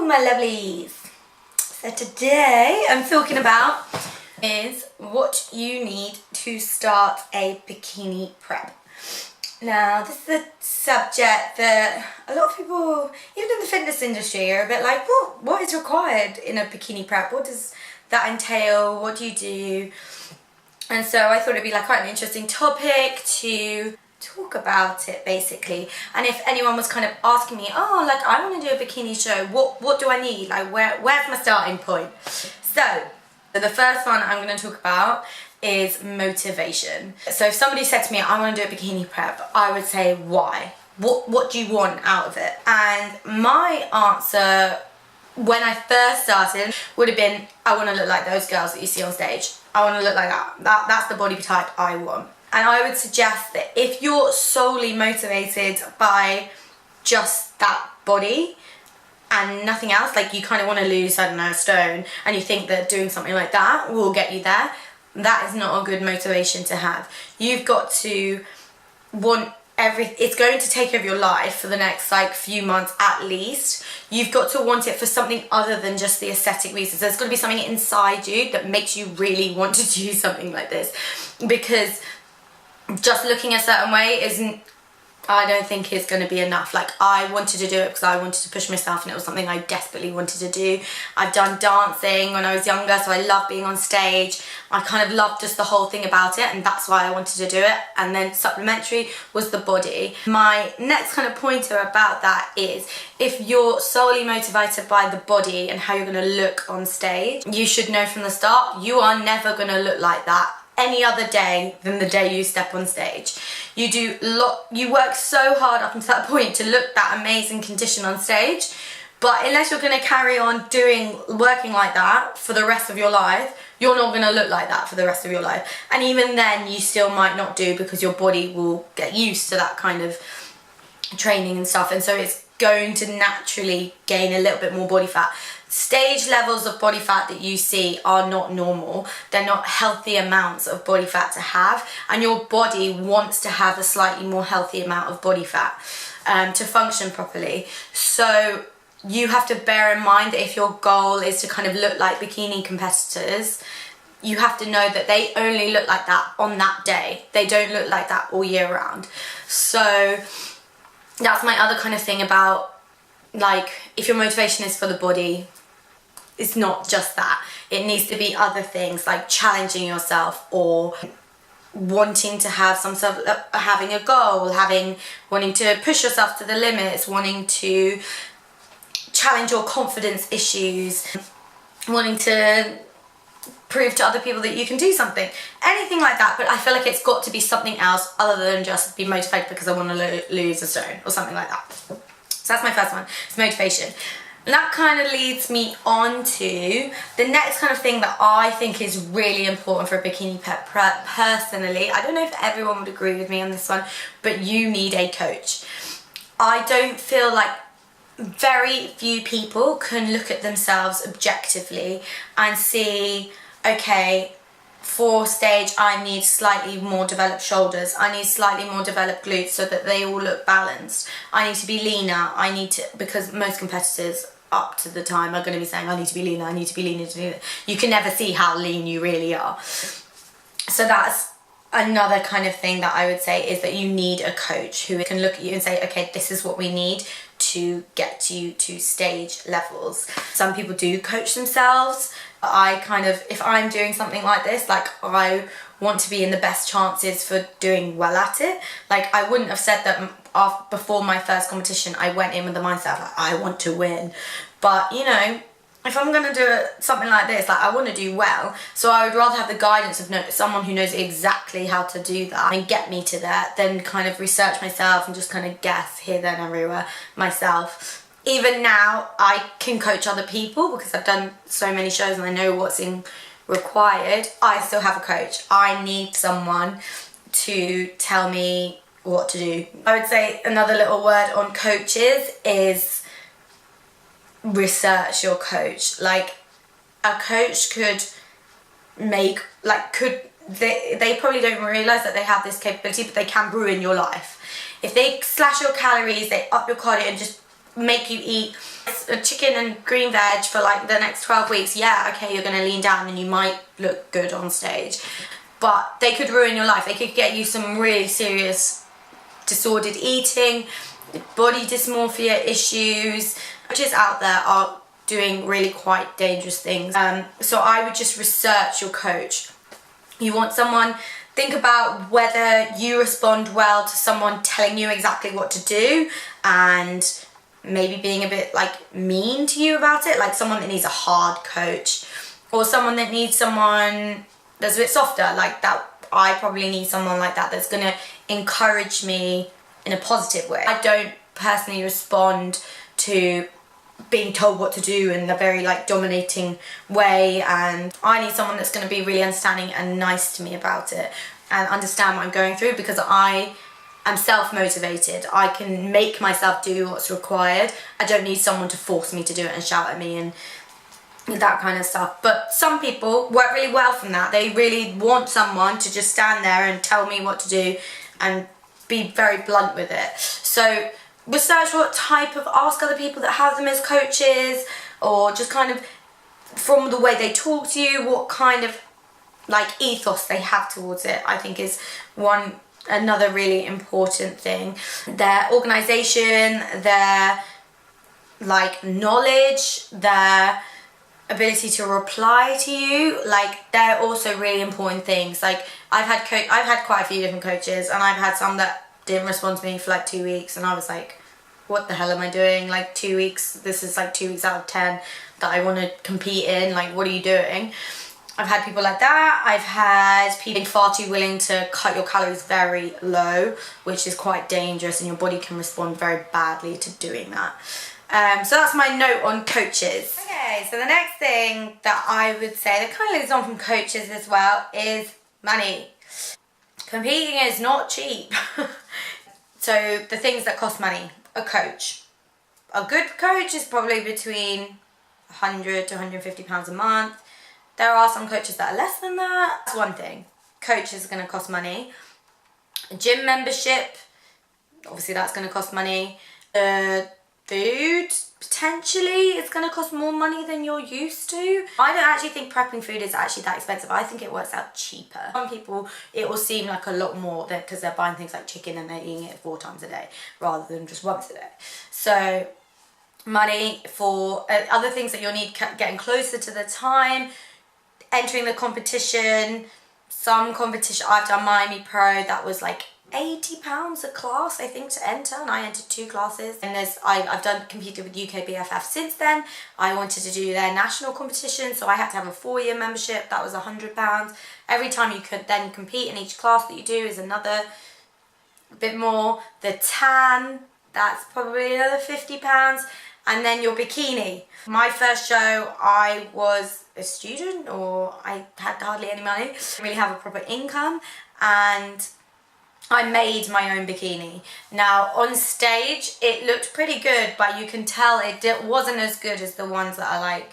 my lovelies. So today I'm talking about is what you need to start a bikini prep. Now this is a subject that a lot of people, even in the fitness industry, are a bit like, what is required in a bikini prep? What does that entail? What do you do? And so I thought it'd be like quite an interesting topic to talk about it basically. And if anyone was kind of asking me, oh, like I want to do a bikini show, what do I need? Like where's my starting point? So the first one I'm going to talk about is motivation. So if somebody said to me, I want to do a bikini prep, I would say, why? What do you want out of it? And my answer when I first started would have been, I want to look like those girls that you see on stage. I want to look like that. That's the body type I want. And I would suggest that if you're solely motivated by just that body and nothing else, like you kind of want to lose, I don't know, a stone, and you think that doing something like that will get you there, that is not a good motivation to have. You've got to want it's going to take over your life for the next like few months at least. You've got to want it for something other than just the aesthetic reasons. There's got to be something inside you that makes you really want to do something like this, because just looking a certain way isn't, I don't think is going to be enough. Like I wanted to do it because I wanted to push myself and it was something I desperately wanted to do. I've done dancing when I was younger, so I love being on stage. I kind of loved just the whole thing about it, and that's why I wanted to do it. And then supplementary was the body. My next kind of pointer about that is, if you're solely motivated by the body and how you're going to look on stage, you should know from the start you are never going to look like that any other day than the day you step on stage. You work so hard up until that point to look that amazing condition on stage, but unless you're going to carry on working like that for the rest of your life, you're not going to look like that for the rest of your life. And even then you still might not do, because your body will get used to that kind of training and stuff, and so it's going to naturally gain a little bit more body fat. Stage levels of body fat that you see are not normal. They're not healthy amounts of body fat to have, and your body wants to have a slightly more healthy amount of body fat to function properly. So you have to bear in mind that if your goal is to kind of look like bikini competitors, you have to know that they only look like that on that day. They don't look like that all year round. So that's my other kind of thing about, like, if your motivation is for the body, it's not just that. It needs to be other things, like challenging yourself, or wanting to have some sort of, having a goal, wanting to push yourself to the limits, wanting to challenge your confidence issues, wanting to prove to other people that you can do something, anything like that. But I feel like it's got to be something else other than just be motivated because I want to lose a stone or something like that. So that's my first one, it's motivation. And that kind of leads me on to the next kind of thing that I think is really important for a bikini prep personally. I don't know if everyone would agree with me on this one, but you need a coach. I don't feel like very few people can look at themselves objectively and see, okay, for stage I need slightly more developed shoulders, I need slightly more developed glutes so that they all look balanced, I need to be leaner, because most competitors up to the time are going to be saying, I need to be leaner, I need to be leaner. You can never see how lean you really are. So that's another kind of thing that I would say, is that you need a coach who can look at you and say, okay, this is what we need to get you to stage levels. Some people do coach themselves. If I'm doing something like this, like I want to be in the best chances for doing well at it. Like I wouldn't have said that before my first competition I went in with the mindset like I want to win. But you know, if I'm going to do something like this, like I want to do well, so I would rather have the guidance of someone who knows exactly how to do that and get me to that, than kind of research myself and just kind of guess here, there and everywhere myself. Even now I can coach other people because I've done so many shows and I know what's required. I still have a coach. I need someone to tell me what to do. I would say another little word on coaches is research your coach. Like a coach could they probably don't realise that they have this capability, but they can ruin your life. If they slash your calories, they up your cardio and just make you eat a chicken and green veg for like the next 12 weeks, yeah, okay, you're going to lean down and you might look good on stage. But they could ruin your life. They could get you some really serious disordered eating, body dysmorphia issues. Coaches out there are doing really quite dangerous things. So I would just research your coach. You want someone, think about whether you respond well to someone telling you exactly what to do and maybe being a bit like mean to you about it, like someone that needs a hard coach, or someone that needs someone that's a bit softer, like that. I probably need someone like that that's gonna encourage me in a positive way. I don't personally respond to being told what to do in a very like dominating way, and I need someone that's going to be really understanding and nice to me about it and understand what I'm going through, because I am self-motivated. I can make myself do what's required. I don't need someone to force me to do it and shout at me and that kind of stuff. But some people work really well from that. They really want someone to just stand there and tell me what to do and be very blunt with it. So research what type of, ask other people that have them as coaches, or just kind of from the way they talk to you, what kind of like ethos they have towards it, I think is another really important thing. Their organization, their like knowledge, their ability to reply to you, like they're also really important things. Like I've had quite a few different coaches, and I've had some that didn't respond to me for like 2 weeks, and I was like, what the hell am I doing? Like 2 weeks, this is like 2 weeks out of 10 that I want to compete in, like what are you doing? I've had people like that. I've had people far too willing to cut your calories very low, which is quite dangerous, and your body can respond very badly to doing that. So that's my note on coaches. Okay, so the next thing that I would say that kind of leads on from coaches as well is money. Competing is not cheap. So the things that cost money, a coach. A good coach is probably between £100 to £150 a month. There are some coaches that are less than that. That's one thing. Coaches are going to cost money. A gym membership, obviously that's going to cost money. Food, potentially, it's going to cost more money than you're used to. I don't actually think prepping food is actually that expensive. I think it works out cheaper. Some people, it will seem like a lot more because they're buying things like chicken and they're eating it 4 times a day rather than just once a day. So money for other things that you'll need, getting closer to the time, entering the competition. Some competition, I've done Miami Pro, that was like £80 a class, I think, to enter, and I entered 2 classes. And I've competed with UK BFF since then. I wanted to do their national competition, so I had to have a 4-year membership. That was £100. Every time you could then compete in each class that you do is another bit more. The tan, that's probably another £50. And then your bikini. My first show, I was a student, or I had hardly any money. I didn't really have a proper income, and I made my own bikini. Now on stage it looked pretty good, but you can tell it wasn't as good as the ones that are like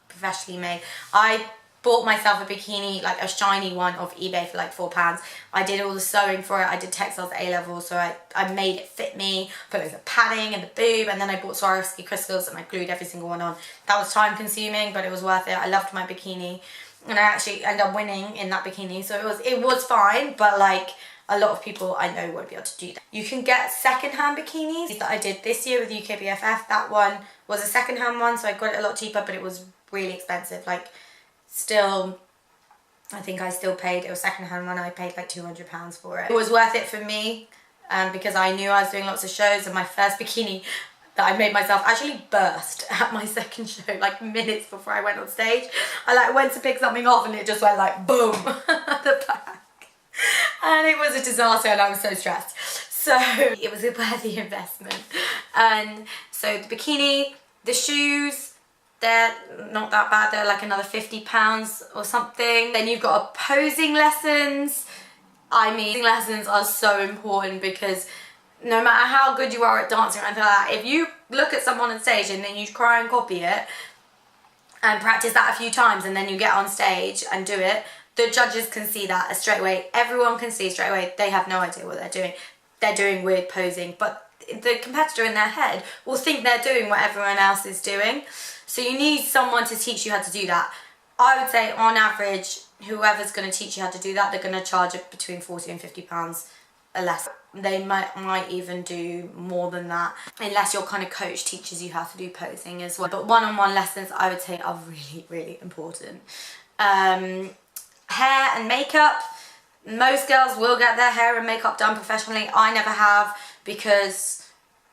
professionally made. I bought myself a bikini, like a shiny one off eBay for like £4. I did all the sewing for it. I did textiles A-level, so I made it fit me, put loads of padding in the boob, and then I bought Swarovski crystals and I glued every single one on. That was time consuming, but it was worth it. I loved my bikini, and I actually ended up winning in that bikini, so it was fine, but like a lot of people I know won't be able to do that. You can get second-hand bikinis that I did this year with UK BFF. That one was a second-hand one, so I got it a lot cheaper, but it was really expensive. Like, still, I think I still paid, it was second-hand one, I paid like £200 for it. It was worth it for me, because I knew I was doing lots of shows, and my first bikini that I made myself actually burst at my second show, like minutes before I went on stage. I like went to pick something off and it just went like boom at the back. And it was a disaster, and I was so stressed. So it was a worthy investment. And so the bikini, the shoes, they're not that bad. They're like another £50 or something. Then you've got posing lessons. I mean, posing lessons are so important, because no matter how good you are at dancing or anything like that, if you look at someone on stage and then you try and copy it and practice that a few times, and then you get on stage and do it, the judges can see that straight away. Everyone can see straight away. They have no idea what they're doing. They're doing weird posing, but the competitor in their head will think they're doing what everyone else is doing. So you need someone to teach you how to do that. I would say on average, whoever's going to teach you how to do that, they're going to charge it between £40 and £50 less. They might even do more than that, unless your kind of coach teaches you how to do posing as well. But one-on-one lessons, I would say, are really, really important. Hair and makeup. Most girls will get their hair and makeup done professionally. I never have, because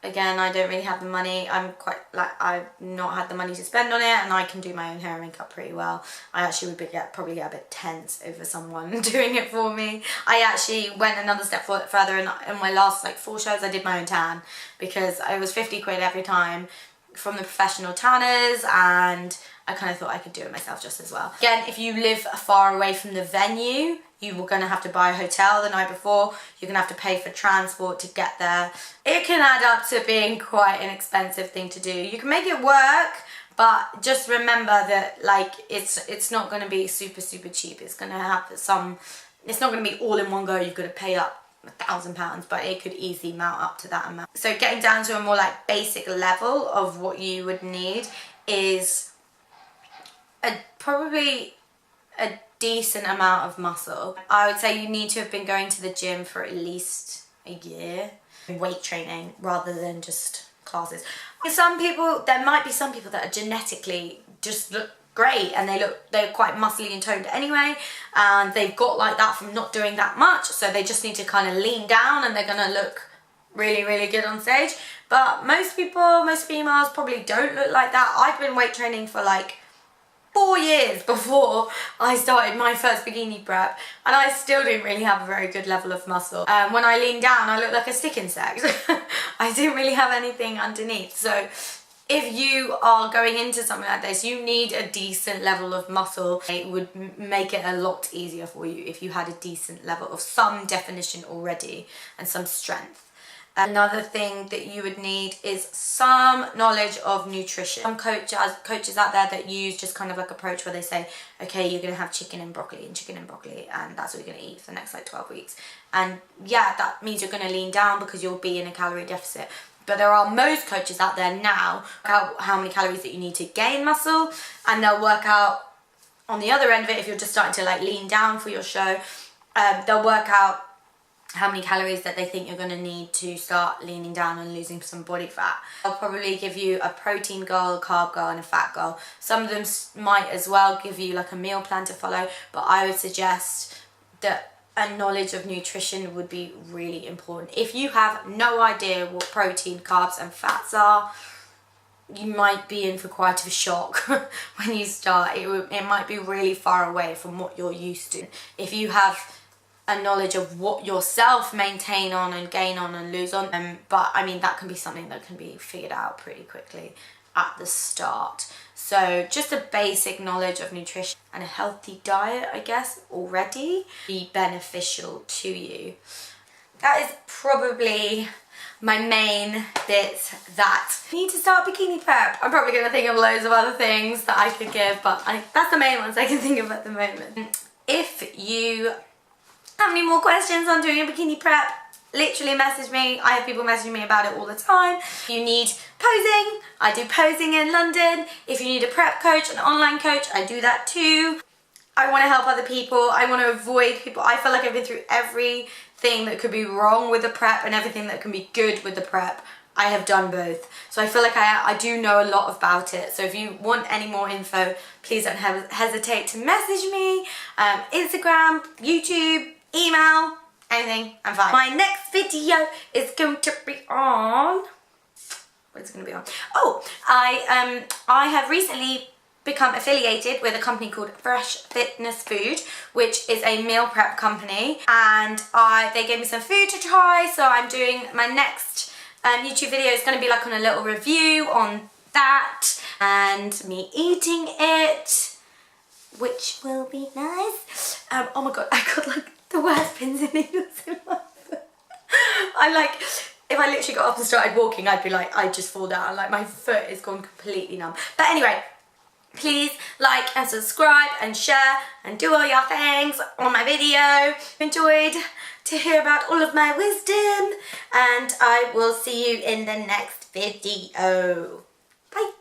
again, I don't really have the money. I've not had the money to spend on it, and I can do my own hair and makeup pretty well. I actually would probably get a bit tense over someone doing it for me. I actually went another step further, and in my last 4 shows I did my own tan, because it was 50 quid every time from the professional tanners, and I kind of thought I could do it myself just as well. Again, if you live far away from the venue, you were going to have to buy a hotel the night before. You're going to have to pay for transport to get there. It can add up to being quite an expensive thing to do. You can make it work, but just remember that it's not going to be super, super cheap. It's going to have it's not going to be all in one go. You've got to pay up £1,000, but it could easily mount up to that amount. So getting down to a more basic level of what you would need is probably a decent amount of muscle. I would say you need to have been going to the gym for at least a year, weight training rather than just classes. There might be some people that are genetically just look great, and they're quite muscly and toned anyway, and they've got like that from not doing that much, so they just need to kind of lean down and they're gonna look really, really good on stage. But most females probably don't look like that. I've been weight training for 4 years before I started my first bikini prep, and I still didn't really have a very good level of muscle. When I leaned down, I looked like a stick insect. I didn't really have anything underneath. So if you are going into something like this, you need a decent level of muscle. It would make it a lot easier for you if you had a decent level of some definition already and some strength. Another thing that you would need is some knowledge of nutrition. Some coaches out there that use just kind of approach where they say, okay, you're going to have chicken and broccoli, and that's what you're going to eat for the next 12 weeks. And yeah, that means you're going to lean down because you'll be in a calorie deficit. But there are most coaches out there now how many calories that you need to gain muscle, and they'll work out on the other end of it, if you're just starting to lean down for your show, they'll work out how many calories that they think you're going to need to start leaning down and losing some body fat. They'll probably give you a protein goal, a carb goal, and a fat goal. Some of them might as well give you a meal plan to follow, but I would suggest that a knowledge of nutrition would be really important. If you have no idea what protein, carbs, and fats are, you might be in for quite a shock when you start. It might be really far away from what you're used to. If you have a knowledge of what yourself maintain on and gain on and lose on, but I mean, that can be something that can be figured out pretty quickly at the start. So just a basic knowledge of nutrition and a healthy diet, I guess, already be beneficial to you. That is probably my main bit that I need to start bikini prep. I'm probably going to think of loads of other things that I could give, but that's the main ones I can think of at the moment. If you have any more questions on doing a bikini prep, literally message me. I have people messaging me about it all the time. If you need posing, I do posing in London. If you need a prep coach, an online coach, I do that too. I want to help other people. I want to avoid people. I feel like I've been through everything that could be wrong with the prep and everything that can be good with the prep. I have done both. So I feel like I do know a lot about it. So if you want any more info, please don't hesitate to message me. Instagram, YouTube, email, anything, I'm fine. My next video is going to be on... What is it going to be on? Oh, I have recently become affiliated with a company called Fresh Fitness Food, which is a meal prep company, and they gave me some food to try, so I'm doing my next YouTube video. It's going to be on a little review on that and me eating it, which will be nice. Oh my god, I got the worst pins and needles in my foot. If I literally got up and started walking, I'd be I'd just fall down. My foot is gone completely numb. But anyway, Please like and subscribe and share and do all your things on my video. Enjoyed to hear about all of my wisdom, and I will see you in the next video.